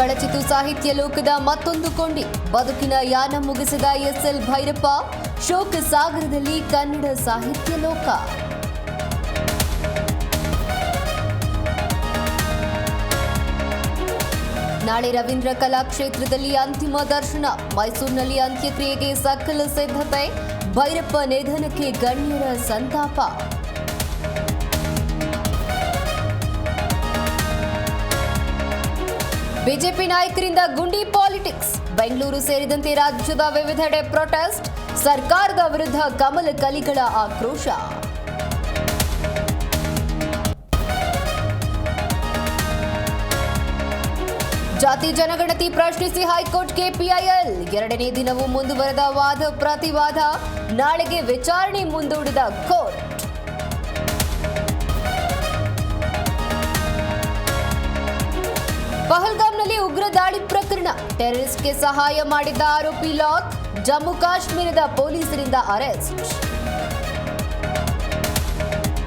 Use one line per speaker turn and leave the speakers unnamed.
ಕಳಚಿತು ಸಾಹಿತ್ಯ ಲೋಕದ ಮತ್ತೊಂದು ಕೊಂಡಿ. ಬದುಕಿನ ಯಾನ ಮುಗಿಸಿದ ಎಸ್ಎಲ್ ಭೈರಪ್ಪ. ಶೋಕ ಸಾಗರದಲ್ಲಿ ಕನ್ನಡ ಸಾಹಿತ್ಯ ಲೋಕ. ನಾಳೆ ರವೀಂದ್ರ ಕಲಾಕ್ಷೇತ್ರದಲ್ಲಿ ಅಂತಿಮ ದರ್ಶನ. ಮೈಸೂರಿನಲ್ಲಿ ಅಂತ್ಯಕ್ರಿಯೆಗೆ ಸಕಲ ಸಿದ್ಧತೆ. ಭೈರಪ್ಪ ನಿಧನಕ್ಕೆ ಗಣ್ಯರ ಸಂತಾಪ. ಬಿಜೆಪಿ ನಾಯಕರಿಂದ ಗುಂಡಿ ಪಾಲಿಟಿಕ್ಸ್. ಬೆಂಗಳೂರು ಸೇರಿದಂತೆ ರಾಜ್ಯದ ವಿವಿಧೆಡೆ ಪ್ರೊಟೆಸ್ಟ್. ಸರ್ಕಾರದ ವಿರುದ್ಧ ಕಮಲ ಕಲಿಗಳ ಆಕ್ರೋಶ. ಜಾತಿ ಜನಗಣತಿ ಪ್ರಶ್ನಿಸಿ ಹೈಕೋರ್ಟ್ಗೆ ಪಿಐಎಲ್. ಎರಡನೇ ದಿನವೂ ಮುಂದುವರೆದ ವಾದ ಪ್ರತಿವಾದ. ನಾಳೆಗೆ ವಿಚಾರಣೆ ಮುಂದೂಡಿದ ಕೋರ್ಟ್. ಪಹಲ್ಗಾಮ್ನಲ್ಲಿ ಉಗ್ರ ದಾಳಿ ಪ್ರಕರಣ. ಟೆರರಿಸ್ಟ್ಗೆ ಸಹಾಯ ಮಾಡಿದ್ದ ಆರೋಪಿ ಲಾಕ್. ಜಮ್ಮು ಕಾಶ್ಮೀರದ ಪೊಲೀಸರಿಂದ ಅರೆಸ್ಟ್.